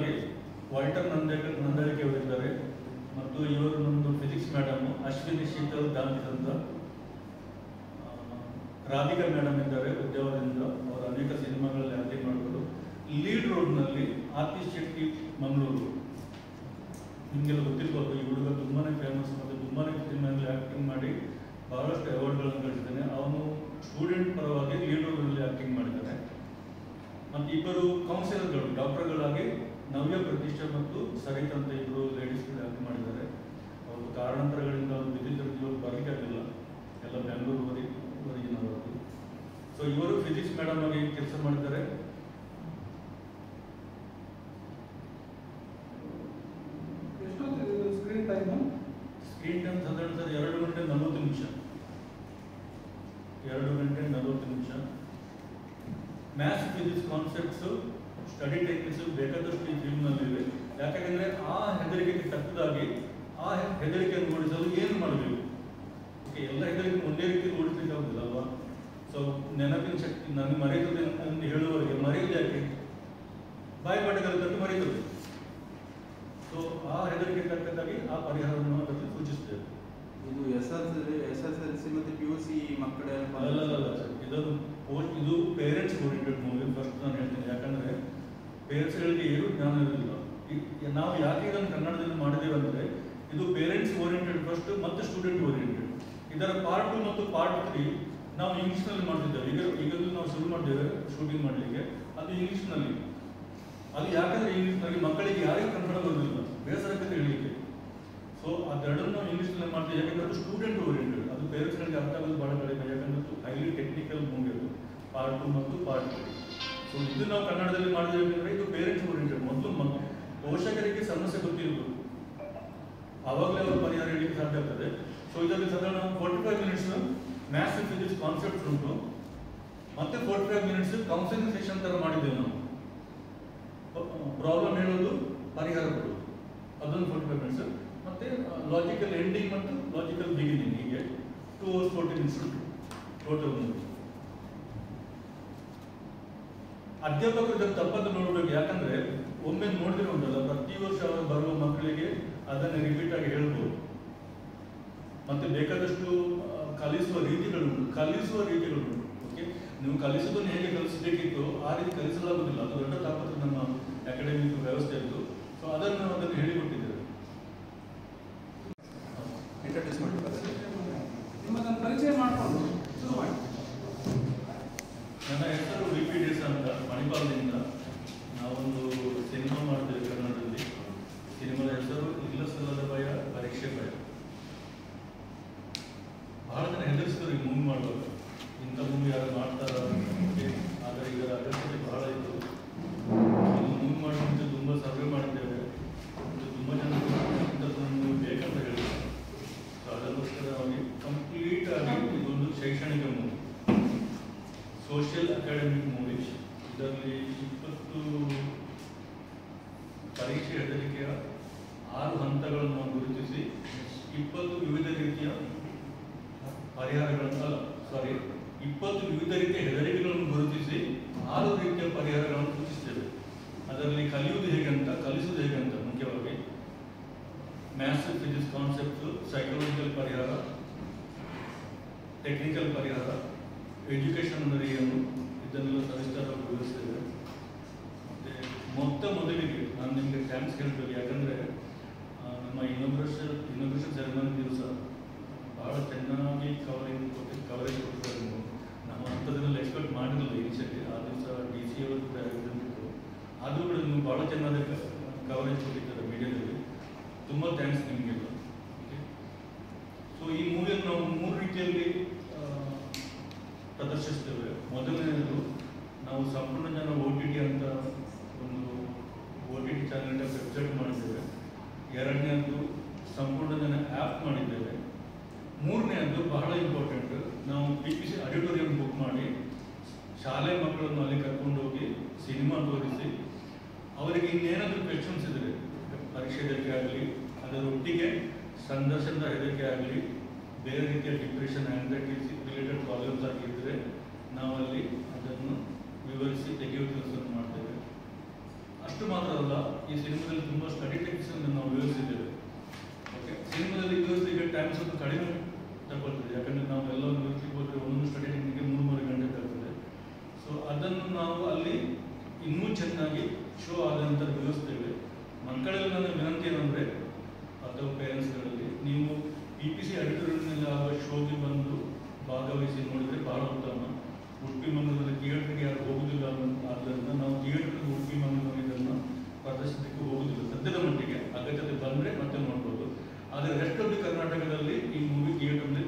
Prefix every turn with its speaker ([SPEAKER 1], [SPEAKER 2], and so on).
[SPEAKER 1] ಆಗಿ ವಾಲ್ಟರ್ ನಂದಳಿಕೆ ಅವರಿದ್ದಾರೆ ಮತ್ತು ಇವರು ನಮ್ಮದು ಫಿಸಿಕ್ಸ್ ಮೇಡಮ್ ಅಶ್ವಿನಿ ಶೀತಲ್ ದಾಂತಿ ಅಂತ, ರಾಧಿಕಾ ಮೇಡಮ್ ಇದ್ದಾರೆ ಉದ್ಯಾವರದಿಂದ, ಅವರು ಅನೇಕ ಸಿನಿಮಾಗಳಲ್ಲಿ ಆಕ್ಟಿಂಗ್ ಮಾಡಿದ್ರು. ಲೀಡ್ ರೋಡ್ನಲ್ಲಿ ಆತಿಶ್ ಶೆಟ್ಟಿ ಮಂಗಳೂರು, ನಿಮಗೆಲ್ಲ ಗೊತ್ತಿರ್ಬೋದು, ಈ ಹುಡುಗ ತುಂಬಾ ಫೇಮಸ್ ಮತ್ತು ತುಂಬಾ ಸಿನಿಮಾಗಳಲ್ಲಿ ಆ್ಯಕ್ಟಿಂಗ್ ಮಾಡಿ ಬಹಳಷ್ಟು ಅವಾರ್ಡ್ಗಳನ್ನು ಗಳಿಸಿದ್ದಾನೆ. ಅವನು ಸ್ಟೂಡೆಂಟ್ ಪರವಾಗಿ ಲೀಡ್ ರೋಡ್ನಲ್ಲಿ ಆ್ಯಕ್ಟಿಂಗ್ ಮಾಡಿದ್ದಾನೆ. ಮತ್ತು ಇಬ್ಬರು ಕೌನ್ಸಿಲರ್ಗಳು ಡಾಕ್ಟರ್ಗಳಾಗಿ ನವ್ಯ ಪ್ರತಿಷ್ಠಾ ಮತ್ತು ಸರಿತ್ ಅಂತ ಇಬ್ಬರು ಲೇಡೀಸ್ ಕೂಡ ಆ್ಯಕ್ಟ್ ಮಾಡಿದ್ದಾರೆ. ಅವರು ಕಾರಣಾಂತರಗಳಿಂದ ಅವರು ವಿದ್ಯುತ್ ಬರಲಿಕ್ಕಾಗಿಲ್ಲ, ಎಲ್ಲ ಬೆಂಗಳೂರಿನವರು. ಸೊ ಇವರು ಫಿಸಿಕ್ಸ್ ಮೇಡಮ್ ಆಗಿ ಕೆಲಸ ಮಾಡಿದ್ದಾರೆ. ಸ್ಕ್ರೀನ್ ಟೈಮ್ ಸಾಧಾರಣ ಸರ್ 2 ಗಂಟೆ 40 ನಿಮಿಷ. 2 ಗಂಟೆ 40 ನಿಮಿಷ. Maths physics concepts, study techniques ಬೇಕಾದಷ್ಟು ಈ ಫಿಲ್ಮ್ನಲ್ಲಿವೆ. ಯಾಕಂದರೆ ಆ ಹೆದರಿಕೆಗೆ ತಕ್ಕದಾಗಿ ಆ ಹೆದರಿಕೆಯನ್ನು ಓಡಿಸಲು ಏನು ಮಾಡಬೇಕು, ಓಕೆ, ಎಲ್ಲ ಹೆದರಿಕೆ ಒಂದೇ ರೀತಿ ಓಡಿಸಲಿಕ್ಕೆ ಆಗುದಿಲ್ಲ ಅಲ್ವಾ. ಸೊ ನೆನಪಿನ ಶಕ್ತಿ ನನಗೆ ಮರೆಯುತ್ತದೆ ಅಂತ ಹೇಳುವವರೆಗೆ ಮರೆಯುವುದು ಯಾಕೆ, ಬಾಯಿಪಾಠದಲ್ಲಿ ಕಟ್ಟು ಮರೆಯುತ್ತದೆ. ಸೊ ಆ ಹೆದರಿಕೆ ತಕ್ಕದಾಗಿ ಆ ಪರಿಹಾರವನ್ನು ಅದರಲ್ಲಿ ಸೂಚಿಸ್ತೇವೆ.
[SPEAKER 2] ಇದು SSLC ಮತ್ತು PUC ಮಕ್ಕಳ
[SPEAKER 1] ಇದು ಪೇರೆಂಟ್ಸ್ ಓರಿಯೆಂಟೆಡ್ ಮೂವಿ. ಫಸ್ಟ್ ನಾನು ಹೇಳ್ತೀನಿ, ಯಾಕಂದರೆ ಪೇರೆಂಟ್ಸ್ಗಳಿಗೆ ಏನು ಜ್ಞಾನ ಇರೋದಿಲ್ಲ. ನಾವು ಯಾಕೆ ಇದನ್ನು ಕನ್ನಡದಲ್ಲಿ ಮಾಡಿದ್ದೇವೆ ಅಂದರೆ, ಇದು ಪೇರೆಂಟ್ಸ್ ಓರಿಯೆಂಟೆಡ್ ಫಸ್ಟ್ ಮತ್ತು ಸ್ಟೂಡೆಂಟ್ ಓರಿಯೆಂಟೆಡ್. ಇದರ ಪಾರ್ಟ್ 2 ಮತ್ತು ಪಾರ್ಟ್ 3 ನಾವು ಇಂಗ್ಲೀಷ್ನಲ್ಲಿ ಮಾಡ್ತಿದ್ದೇವೆ. ಈಗಲೂ ನಾವು ಶುರು ಮಾಡಿದ್ದೇವೆ ಶೂಟಿಂಗ್ ಮಾಡಲಿಕ್ಕೆ, ಅದು ಇಂಗ್ಲೀಷ್ನಲ್ಲಿ. ಅದು ಯಾಕಂದರೆ ಇಂಗ್ಲೀಷ್ನಲ್ಲಿ ಮಕ್ಕಳಿಗೆ ಯಾರಿಗೂ ಕನ್ನಡ ಬರೋದಿಲ್ಲ, ಬೇಸರಕ್ಕೆ ಹೇಳಲಿಕ್ಕೆ. ಸೊ ಅದೆರಡನ್ನು ನಾವು ಇಂಗ್ಲೀಷ್ನಲ್ಲಿ ಮಾಡ್ತೀವಿ, ಯಾಕಂದರೆ ಅದು ಸ್ಟೂಡೆಂಟ್ ಓರಿಯೆಂಟೆಡ್. ಅದು ಪೇರೆಂಟ್ಸ್ಗಳಿಗೆ ಅರ್ಥ ಆಗೋದು ಭಾಳ ಕಡಿಮೆ, ಯಾಕಂದರೆ ಹೈಲಿ ಟೆಕ್ನಿಕಲ್ ಮೂವಿ ಅದು, ಪಾರ್ಟ್ 2 ಮತ್ತು ಪಾರ್ಟ್ 3. ಸೊ ಇದು ನಾವು ಕನ್ನಡದಲ್ಲಿ ಮಾಡಿದ್ದೇವೆ ಅಂದರೆ ಇದು ಪೇರೆಂಟ್ಸ್ ಓರಿಯೆಂಟೆಡ್. ಮೊದಲು ಪೋಷಕರಿಗೆ ಸಮಸ್ಯೆ ಗೊತ್ತಿರಬೇಕು, ಆವಾಗಲೇ ಅವರು ಪರಿಹಾರ ಹೇಳಲಿಕ್ಕೆ ಸಾಧ್ಯ ಆಗ್ತದೆ. ಸೊ ಇದರಲ್ಲಿ ಸಾಧಾರಣ 45 minutes maths and physics concepts ಉಂಟು, ಮತ್ತೆ 45 ಮಿನಿಟ್ಸ್ ಕೌನ್ಸಿಲಿಂಗ್ ಸೆಷನ್ ಥರ ಮಾಡಿದ್ದೇವೆ ನಾವು. ಪ್ರಾಬ್ಲಮ್ ಹೇಳೋದು, ಪರಿಹಾರ ಕೊಡೋದು, ಅದೊಂದು 45 ಮಿನಿಟ್ಸ್. ಮತ್ತು ಲಾಜಿಕಲ್ ಎಂಡಿಂಗ್ ಮತ್ತು ಲಾಜಿಕಲ್ ಬಿಗಿನಿಂಗ್, ಹೀಗೆ 2 hours 40 minutes ಉಂಟು ಟೋಟಲ್ ಮೂವಿ. ಅಧ್ಯಾಪಕರು ಇದನ್ನು ತಪ್ಪದ್ದು ನೋಡಬೇಕು, ಯಾಕಂದರೆ ಒಮ್ಮೆ ನೋಡಿದ್ರೆ ಉಂಟಲ್ಲ, ಪ್ರತಿ ವರ್ಷ ಅವರು ಬರುವ ಮಕ್ಕಳಿಗೆ ಅದನ್ನು ರಿಪೀಟ್ ಆಗಿ ಹೇಳ್ಬೋದು. ಮತ್ತು ಬೇಕಾದಷ್ಟು ಕಲಿಸುವ ರೀತಿಗಳುಂಟು. ಓಕೆ, ನೀವು ಕಲಿಸೋದನ್ನು ಹೇಗೆ ಕಲಿಸಬೇಕಿತ್ತು ಆ ರೀತಿ ಕಲಿಸಲಾಗುವುದಿಲ್ಲ, ಅದು ದೊಡ್ಡ ತಾಪತ್ರ ನಮ್ಮ ಅಕಾಡೆಮಿಕ್ ವ್ಯವಸ್ಥೆ ಇತ್ತು. ಸೊ ಅದನ್ನು ಹೇಳಿಕೊಟ್ಟಿದ್ದೇವೆ.
[SPEAKER 2] ಇಂಟ್ರೊಡ್ಯೂಸ್ ಮಾಡಿದ್ದಾರೆ,
[SPEAKER 3] ನಿಮ್ಮದನ್ನು ಪರಿಚಯ ಮಾಡಿಕೊಂಡು ಶುರು ಮಾಡಿ.
[SPEAKER 1] ನನ್ನ ಹೆಸರು VPDS ಅಂತ, ಮಣಿಪಾಲದಿಂದ. ನಾವೊಂದು ಸಿನಿಮಾ ಮಾಡ್ತೇವೆ ಕನ್ನಡದಲ್ಲಿ. ಸಿನಿಮಾದ ಹೆಸರು ಇಲ್ಲ ಸಲ್ಲದ ಭಯ ಪರೀಕ್ಷೆ ಭಯ. ಬಹಳ ಜನ ಹೆದರಿಸಿದ್ರು ಈ ಮೂವಿ ಮಾಡುವಾಗ, ಇಂಥ ಮೂವಿ ಯಾರು ಮಾಡ್ತಾರ, ಆದರೆ ಇದರ ಅಗತ್ಯತೆ ಬಹಳ ಇತ್ತು. ಇದು ಮೂವಿ ಮಾಡುವ ಮುಂಚೆ ತುಂಬ ಸರ್ವೆ ಮಾಡಿದ್ದೇವೆ, ತುಂಬ ಜನ ಇಂಥದ್ದೊಂದು ಬೇಕಂತ ಹೇಳಿದ್ದಾರೆ. ಸೊ ಅದಕ್ಕೋಸ್ಕರವಾಗಿ ಕಂಪ್ಲೀಟ್ ಆಗಿ ಇದೊಂದು ಶೈಕ್ಷಣಿಕ ಮೂವಿ, ಸೋಷಿಯಲ್ ಅಕಾಡೆಮಿಕ್ ಮೂವಿ. ಇದರಲ್ಲಿ 20 ಪರೀಕ್ಷೆ ಹೆದರಿಕೆಯ 6 ಹಂತಗಳನ್ನು ನಾವು ಗುರುತಿಸಿ 20 ವಿವಿಧ ರೀತಿಯ ಪರಿಹಾರಗಳನ್ನು 20 ವಿವಿಧ ರೀತಿಯ ಹೆದರಿಕೆಗಳನ್ನು ಗುರುತಿಸಿ 6 ರೀತಿಯ ಪರಿಹಾರಗಳನ್ನು ಸೂಚಿಸ್ತೇವೆ. ಅದರಲ್ಲಿ ಕಲಿಯುವುದು ಹೇಗೆ ಅಂತ, ಕಲಿಸುವುದು ಹೇಗೆ ಅಂತ, ಮುಖ್ಯವಾಗಿ ಮ್ಯಾಥ್ಸ್ ಫಿಸಿಕ್ಸ್ ಕಾನ್ಸೆಪ್ಟ್ಸು, ಸೈಕಾಲಜಿಕಲ್ ಪರಿಹಾರ, ಟೆಕ್ನಿಕಲ್ ಪರಿಹಾರ, ಎಜುಕೇಷನ್ ಅಂದರೆ ಏನು, ಇದನ್ನೆಲ್ಲ ಸವಿಸ್ತಾರವಾಗಿ ವಿವರಿಸ್ತೇವೆ. ಮತ್ತು ಮೊದಲಿಗೆ ನಾನು ನಿಮಗೆ ಥ್ಯಾಂಕ್ಸ್ ಹೇಳ್ಬೇಕು, ಯಾಕಂದರೆ ನಮ್ಮ ಇನಾಗ್ರೇಷನ್ ಸೆರೆಮನಿ ದಿವಸ ಭಾಳ ಚೆನ್ನಾಗಿ ಕವರೇಜ್ ಕೊಟ್ಟಿದ್ದಾರೆ. ನಾವು ಅಂಥದ್ದನ್ನೆಲ್ಲ ಎಕ್ಸ್ಪೆಕ್ಟ್ ಮಾಡಿರಲಿಲ್ಲ ಇನಿಷಿಯಲಿ. ಆ ದಿವಸ DC ಅವರು ಕೂಡ ಇದ್ದರು, ಆದರೂ ಕೂಡ ನೀವು ಭಾಳ ಚೆನ್ನಾಗಿ ಕವರೇಜ್ ಕೊಟ್ಟಿದ್ದಾರೆ ಮೀಡಿಯಾದಲ್ಲಿ. ತುಂಬ ಥ್ಯಾಂಕ್ಸ್ ನಿಮಗೆಲ್ಲ. ಓಕೆ, ಸೊ ಈ ಮೂವಿಯನ್ನು ನಾವು 3 ರೀತಿಯಲ್ಲಿ ಪ್ರದರ್ಶಿಸ್ತೇವೆ. ಮೊದಲನೇದು, ನಾವು ಸಂಪೂರ್ಣ ಜನ OTT ಅಂತ ಒಂದು OTT ಚಾನೆಲ್ ವೆಬ್ಸೈಟ್ ಮಾಡಿದ್ದೇವೆ. ಎರಡನೇದು ಸಂಪೂರ್ಣ ಜನ ಆ್ಯಪ್ ಮಾಡಿದ್ದೇವೆ. ಮೂರನೇದು ಬಹಳ ಇಂಪಾರ್ಟೆಂಟ್, ನಾವು PPC ಆಡಿಟೋರಿಯಂ ಬುಕ್ ಮಾಡಿ ಶಾಲೆ ಮಕ್ಕಳನ್ನು ಅಲ್ಲಿ ಕರ್ಕೊಂಡೋಗಿ ಸಿನಿಮಾ ತೋರಿಸಿ ಅವರಿಗೆ ಇನ್ನೇನಾದರೂ ಕ್ವೆಶನ್ಸ್ ಇದ್ದರೆ, ಪರೀಕ್ಷೆ ಹೆದರಿಕೆ ಆಗಲಿ, ಅದರೊಟ್ಟಿಗೆ ಸಂದರ್ಶನದ ಹೆದರಿಕೆ ಆಗಲಿ, ಬೇರೆ ರೀತಿಯ ಡಿಪ್ರೆಷನ್, ಆಂಗ್ಸೈಟಿ ರಿಲೇಟೆಡ್ ಪ್ರಾಬ್ಲಮ್ಸ್ ಆಗಿದ್ದರೆ ನಾವಲ್ಲಿ ಅದನ್ನು ವಿವರಿಸಿ ತೆಗೆಯುವ ಕೆಲಸವನ್ನು ಮಾಡ್ತೇವೆ. ಅಷ್ಟು ಮಾತ್ರ ಅಲ್ಲ, ಈ ಸಿನಿಮಾದಲ್ಲಿ ತುಂಬ ಸ್ಟಡಿ ಟೆಕ್ನಿಕ್ಸ್ ಅನ್ನು ನಾವು ವಿವರಿಸಿದ್ದೇವೆ. ಓಕೆ, ಸಿನಿಮಾದಲ್ಲಿ ವಿವರಿಸಿಗೆ ಟೈಮ್ ಸ್ವಲ್ಪ ಕಡಿಮೆ ತಗೊಳ್ತದೆ, ಯಾಕಂದರೆ ನಾವು ಎಲ್ಲ ವಿವರಿಸಿಗೆ ಹೋದರೆ ಒಂದೊಂದು ಸ್ಟಡಿ ಟೆಕ್ನಿಕ್ಗೆ 3-3 ಗಂಟೆ ತಗೊಳ್ತದೆ. ಸೊ ಅದನ್ನು ನಾವು ಅಲ್ಲಿ ಇನ್ನೂ ಚೆನ್ನಾಗಿ ಶೋ ಆದ ನಂತರ ವಿವರಿಸ್ತೇವೆ. ಮಕ್ಕಳಲ್ಲಿ ನನ್ನ ವಿನಂತಿ ಏನಂದರೆ, ಅಥವಾ ಪೇರೆಂಟ್ಸ್ಗಳಲ್ಲಿ, ನೀವು PPC ಆಡಿಟೋರಿಯಂನಲ್ಲಿ ಆಗುವ ಶೋಗೆ ಬಂದು ಭಾಗವಹಿಸಿ ನೋಡಿದರೆ ಬಹಳ ಉತ್ತಮ. ಉಡುಪಿ ಮಂಗಳೂರಲ್ಲಿ ಥಿಯೇಟರ್ಗೆ ಯಾರು ಹೋಗುವುದಿಲ್ಲ ಆದ್ದರಿಂದ ನಾವು ಥಿಯೇಟರ್ಗೆ ಉಡುಪಿ ಮಂಗಳೂರು ಇದನ್ನು ಪ್ರದರ್ಶನಕ್ಕೆ ಹೋಗುವುದಿಲ್ಲ ಸದ್ಯದ ಮಟ್ಟಿಗೆ. ಅಗತ್ಯತೆ ಬಂದರೆ ಮತ್ತೆ ನೋಡ್ಬೋದು. ಆದರೆ ರೆಸ್ಟ್ ಆಫ್ ದಿ ಕರ್ನಾಟಕದಲ್ಲಿ ಈ ಮೂವಿ ಥಿಯೇಟರ್ನಲ್ಲಿ